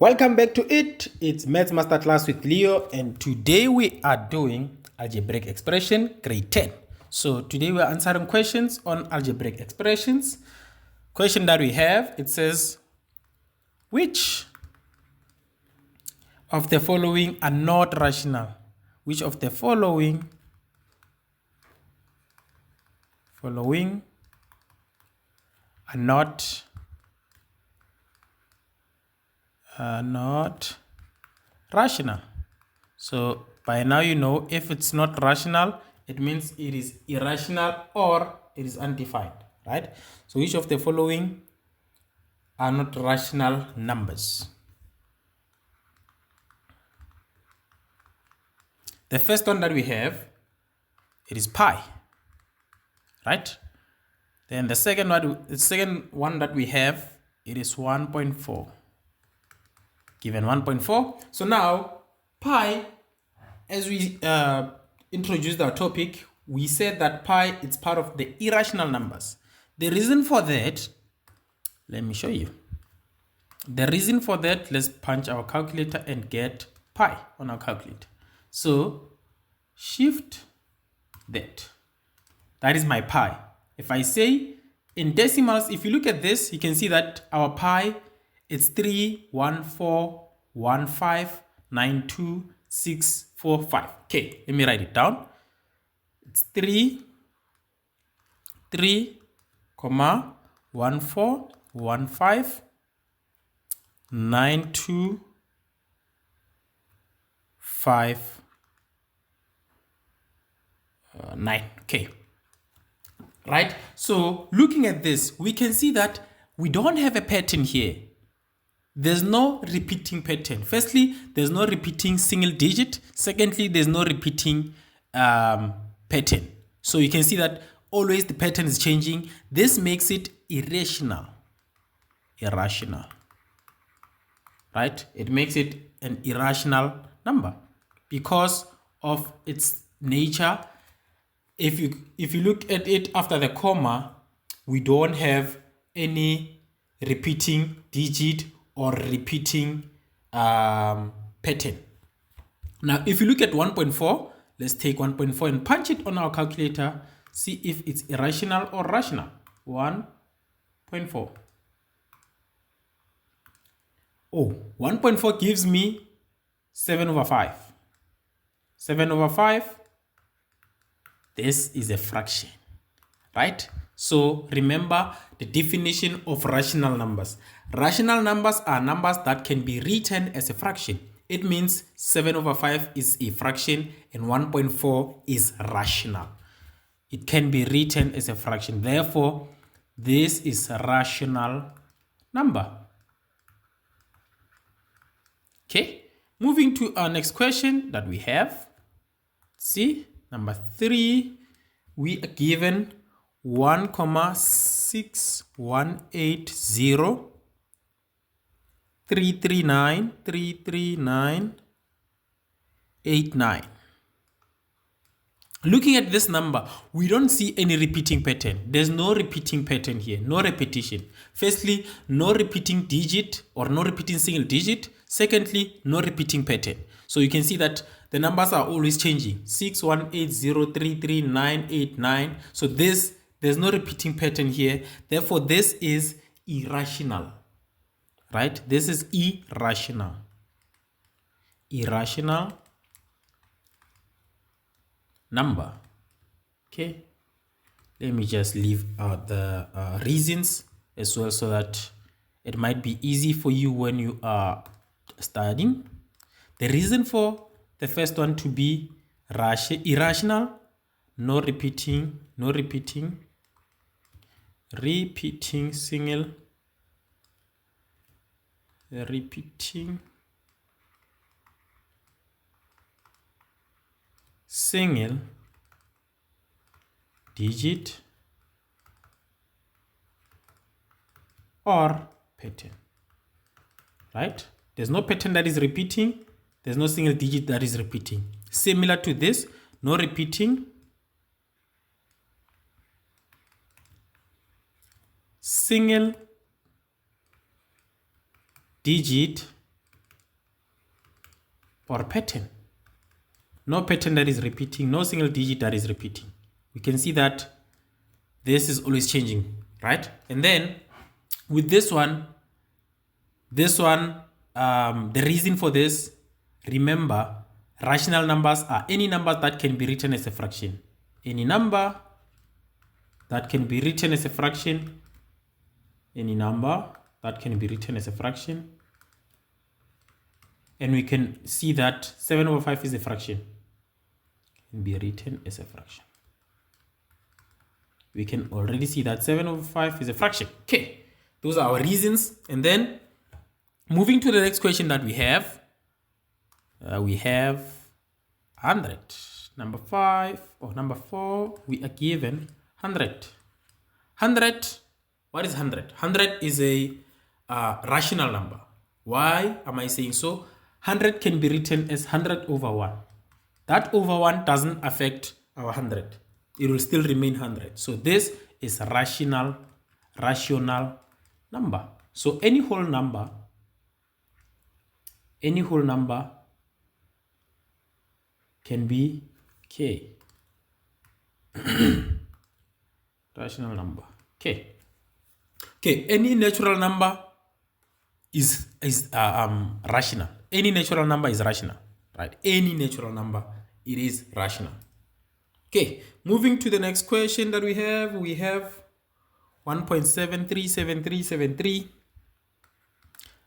Welcome back to it. It's Maths Masterclass with Leo, and today we are doing algebraic expression grade 10. So today we are answering questions on algebraic expressions. Question that we have, it says, which of the following are not rational? Which of the following are not rational? So by now you know if it's not rational, it means it is irrational or it is undefined, right? So which of the following are not rational numbers? The first one that we have, it is pi, right? Then the second one that we have, it is 1.4. Given 1.4. So now pi, as we introduced our topic, we said that pi is part of the irrational numbers. The reason for that, let me show you. The reason for that, let's punch our calculator and get pi on our calculator. So shift that. That is my pi. If I say in decimals, if you look at this, you can see that our pi is 3.141592.645. Okay, let me write it down. It's 3,3,1,4,1,5,9. Okay, right? So looking at this, we can see that we don't have a pattern here. There's no repeating pattern. Firstly, there's no repeating single digit. Secondly, there's no repeating pattern. So you can see that always the pattern is changing. This makes it irrational, right? It makes it an irrational number because of its nature. If you look at it after the comma, we don't have any repeating digit or repeating pattern. Now, if you look at 1.4, let's take 1.4 and punch it on our calculator. See if it's irrational or rational. 1.4. Oh, 1.4 gives me 7/5. 7/5. This is a fraction, right? So remember the definition of rational numbers. Rational numbers are numbers that can be written as a fraction. It means 7/5 is a fraction and 1.4 is rational. It can be written as a fraction. Therefore, this is a rational number. Okay, moving to our next question that we have. See, number 3, we are given 1,618,339,339,89. Looking at this number, we don't see any repeating pattern. There's no repeating pattern here, no repetition. Firstly, no repeating digit or no repeating single digit. Secondly, no repeating pattern. So you can see that the numbers are always changing. 618033989. So there's no repeating pattern here. Therefore, this is irrational, right? This is irrational. Irrational number. Okay, let me just leave out the reasons as well so that it might be easy for you when you are studying. The reason for the first one to be irrational, no repeating single digit or pattern, right? There's no pattern that is repeating. There's no single digit that is repeating. Similar to this, no repeating single digit or pattern. No pattern that is repeating, no single digit that is repeating. We can see that this is always changing, right? And then with this one, the reason for this, remember, rational numbers are any number that can be written as a fraction. Any number that can be written as a fraction. Any number that can be written as a fraction. And we can see that 7 over 5 is a fraction. Can be written as a fraction. We can already see that 7 over 5 is a fraction. Okay, those are our reasons. And then moving to the next question that we have 100. Number 5 or number 4, we are given 100. 100, what is 100? 100 is a rational number. Why am I saying so? 100 can be written as 100 over 1. That over 1 doesn't affect our 100. It will still remain 100. So this is a rational number. So any whole number can be k. Rational number. Okay. Any natural number is rational. Any natural number is rational, right? Any natural number, it is rational. Okay, moving to the next question that we have 1.737373.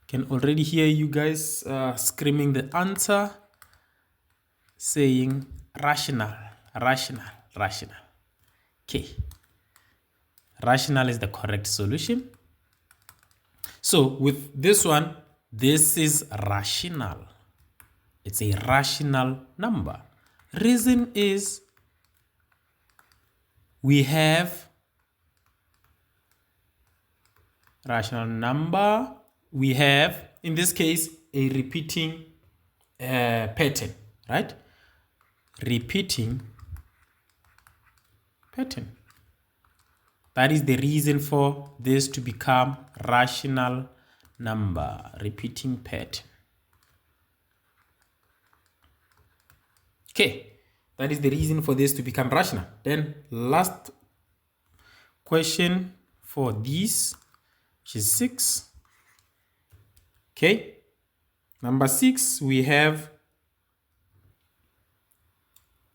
Can already hear you guys screaming the answer, saying rational. Okay, rational is the correct solution. So with this one, this is rational. It's a rational number. Reason is we have rational number. We have, in this case, a repeating pattern, right? Repeating pattern. That is the reason for this to become rational number, repeating pattern. Okay, that is the reason for this to become rational. Then last question for this, which is 6. Okay, number 6, we have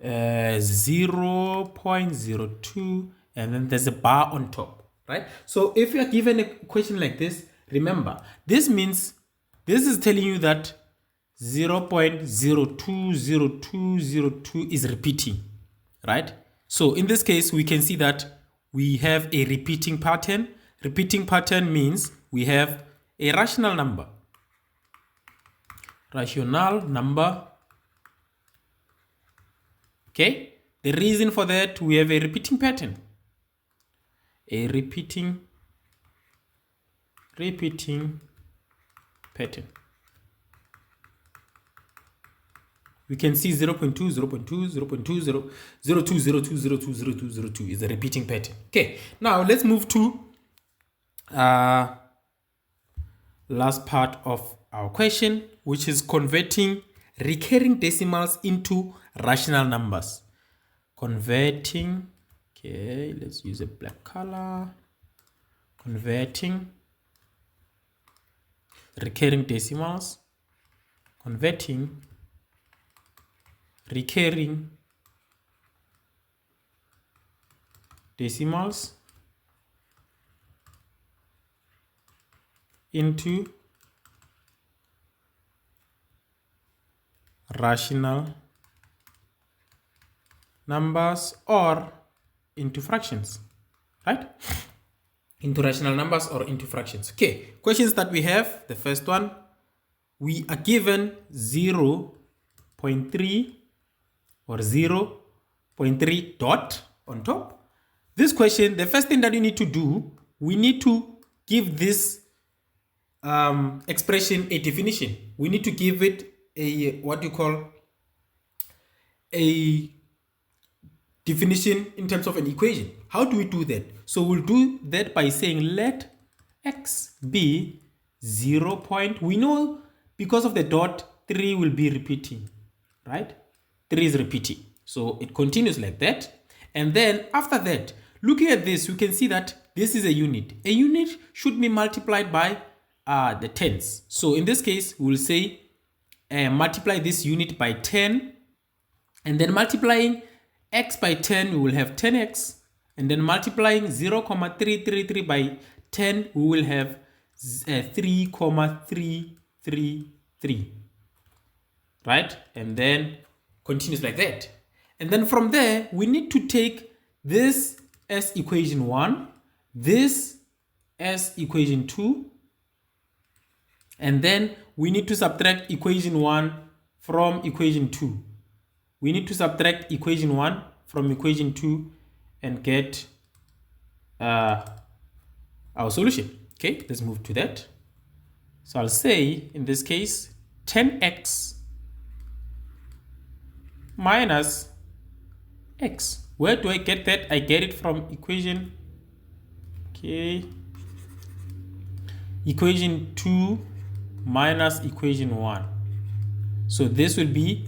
0.02, and then there's a bar on top, right? So if you are given a question like this, remember, this means this is telling you that 0.020202 is repeating, right? So in this case, we can see that we have a repeating pattern. Repeating pattern means we have a rational number. Okay, the reason for that, we have a repeating pattern. A repeating pattern. We can see 0.2, 0.2, 0.2, 0, 0.2, 0.2, 0.2, 0.2, 0.2 is a repeating pattern. Okay, now let's move to last part of our question, which is converting recurring decimals into rational numbers. Converting, okay, let's use a black color. Converting recurring decimals, converting recurring decimals into rational numbers or into fractions, right? Into rational numbers or into fractions. Okay, questions that we have. The first one, we are given 0.3 or 0.3 dot on top. This question, the first thing that you need to do, we need to give this expression a definition. We need to give it a what you call a definition in terms of an equation. How do we do that? So we'll do that by saying let x be 0. We know because of the dot, 3 will be repeating, right? 3 is repeating. So it continues like that. And then after that, looking at this, you can see that this is a unit. A unit should be multiplied by the tens. So in this case, we will say multiply this unit by 10. And then multiplying x by 10, we will have 10x. And then multiplying 0,333 by 10, we will have 3,333. Right? And then continues like that. And then from there, we need to take this as equation 1, this as equation 2, and then we need to subtract equation 1 from equation 2. We need to subtract equation 1 from equation 2 and get our solution. Okay, let's move to that. So I'll say, in this case, 10x minus x. Where do I get that? I get it from equation, equation 2 minus equation 1. So this will be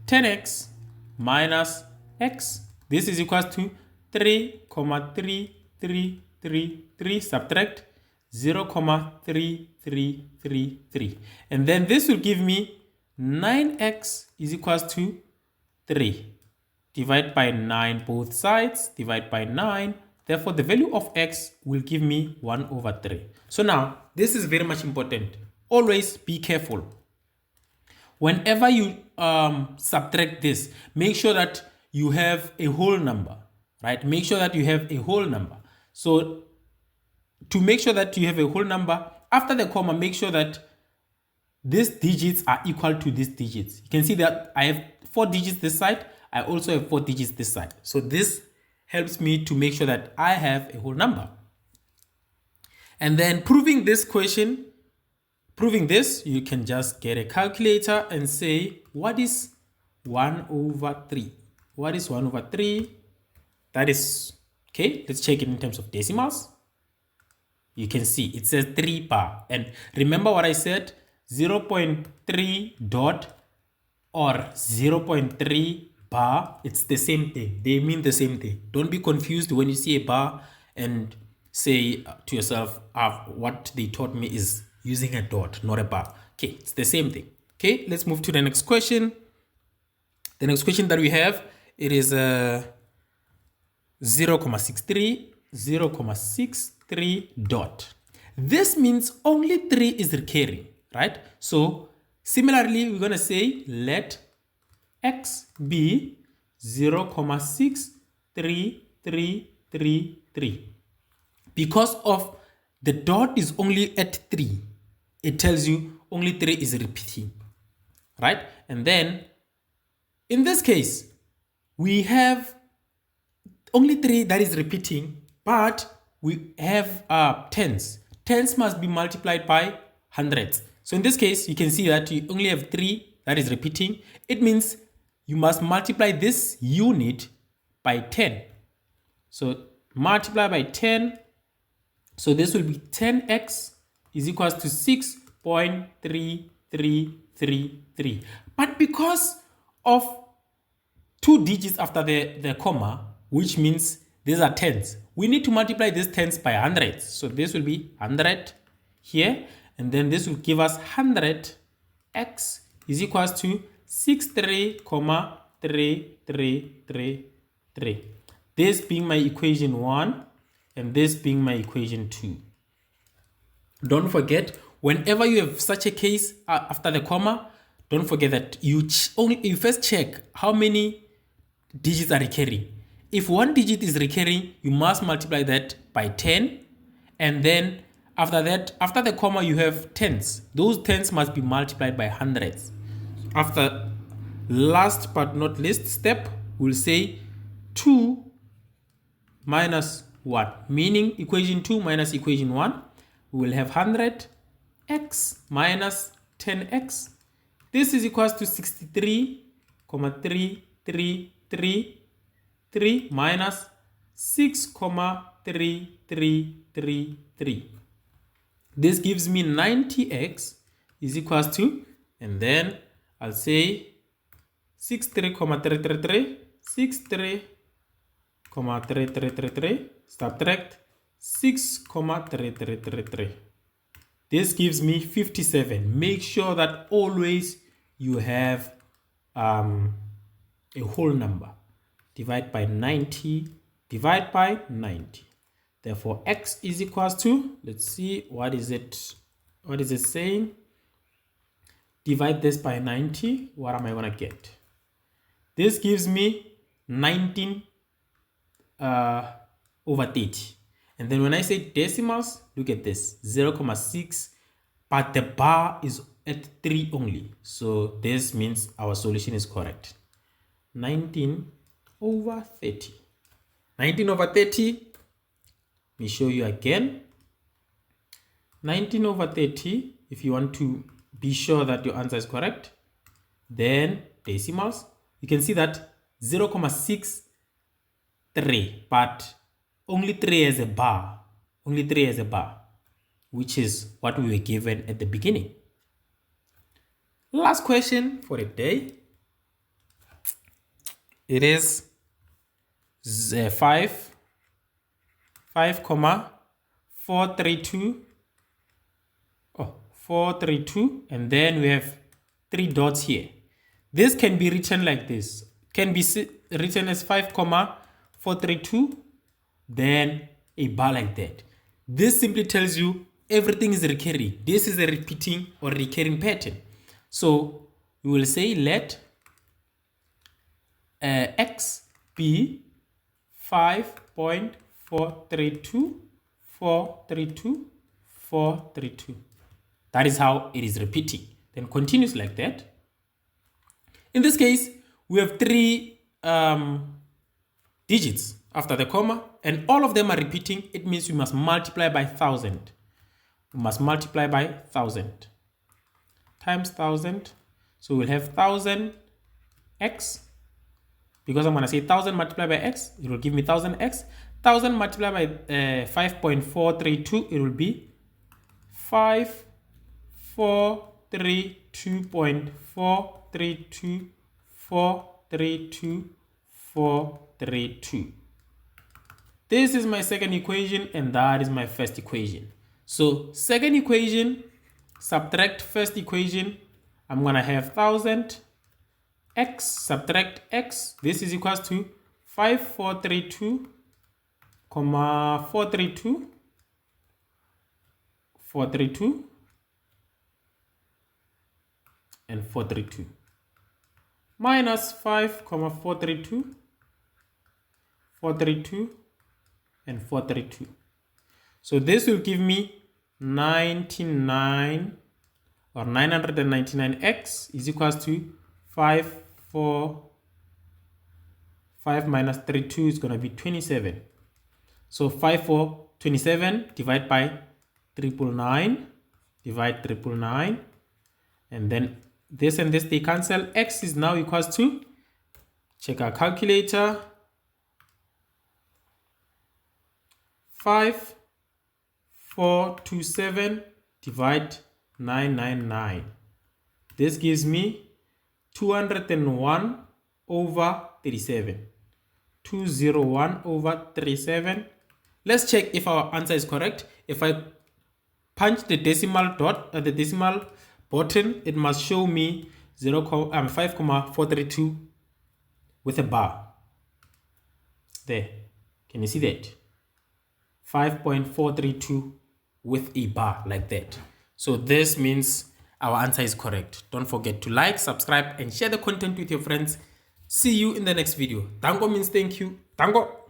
10x minus x. This is equal to 3,3333 subtract 0,3333. And then this will give me 9x is equal to 3. Divide by 9 both sides, divide by 9. Therefore, the value of x will give me 1/3. So now, this is very much important. Always be careful. Whenever you subtract this, make sure that you have a whole number, right? Make sure that you have a whole number. So to make sure that you have a whole number, after the comma, make sure that these digits are equal to these digits. You can see that I have 4 digits this side. I also have 4 digits this side. So this helps me to make sure that I have a whole number. And then proving this question, proving this, you can just get a calculator and say, what is 1/3? What is 1/3? That is, okay, let's check it in terms of decimals. You can see it says 3 bar. And remember what I said, 0.3 dot or 0.3 bar, it's the same thing. They mean the same thing. Don't be confused when you see a bar and say to yourself, what they taught me is using a dot, not a bar. Okay, it's the same thing. Okay, let's move to the next question. The next question that we have, it is 0,63 dot. This means only 3 is recurring, right? So similarly, we're going to say let x be 0,6333. Because of the dot is only at 3, it tells you only 3 is repeating, right? And then in this case, we have only 3 that is repeating, but we have tens. Tens must be multiplied by hundreds. So in this case, you can see that you only have 3 that is repeating. It means you must multiply this unit by 10. So multiply by 10. So this will be 10x is equals to 6.3333. But because of 2 digits after the comma, which means these are tens, we need to multiply these tens by hundreds. So this will be 100 here, and then this will give us 100. X is equals to 63,3333. This being my equation 1 and this being my equation 2. Don't forget, whenever you have such a case after the comma, don't forget that you first check how many digits are recurring. If 1 digit is recurring, you must multiply that by 10. And then after that, after the comma, you have tens. Those tens must be multiplied by hundreds. After last but not least step, we'll say 2 minus 1, meaning equation 2 minus equation 1. We will have 100 x minus 10x. This is equals to 63,333 minus 6,3333. This gives me 90x is equals to and then I'll say 63,333, 63,3333, subtract 6,3333. This gives me 57. Make sure that always you have a whole number. Divide by 90, divide by 90. Therefore, x is equals to, let's see, what is it saying? Divide this by 90, what am I going to get? This gives me 19 over 30. And then when I say decimals, look at this, 0,6, but the bar is at 3 only. So this means our solution is correct. 19 over 30. 19 over 30, let me show you again. 19 over 30, if you want to be sure that your answer is correct, then decimals, you can see that 0,63, but only 3 as a bar, which is what we were given at the beginning. Last question for the day. It is 5,432. 432, and then we have 3 dots here. This can be written like this. Can be written as 5,432, then a bar like that. This simply tells you everything is recurring. This is a repeating or recurring pattern. So we will say let x be 5.432. That is how it is repeating. Then continues like that. In this case, we have 3 digits after the comma, and all of them are repeating. It means we must multiply by 1,000. We must multiply by 1,000 times 1,000. So we'll have 1,000 x. Because I'm going to say 1,000 multiplied by x, it will give me 1,000 x. 1,000 multiplied by 5.432, it will be 5,432.432. This is my second equation, and that is my first equation. So second equation, subtract first equation, I'm going to have 1,000 x, subtract x, this is equals to 5,432, 432, and 432, minus 5,432, 432, and 432. So this will give me 99 or 999x is equals to 5 minus 32 is going to be 27. So 5 for 27, divide by 999, divide 999, and then this and this they cancel. X is now equals to, check our calculator, 5,427 divide 999. This gives me 201 over 37. 201 over 37. Let's check if our answer is correct. If I punch the decimal dot at the decimal button, it must show me 5,432 with a bar. There. Can you see that? 5.432 with a bar like that. So this means our answer is correct. Don't forget to like, subscribe, and share the content with your friends. See you in the next video. Tango means thank you. Tango.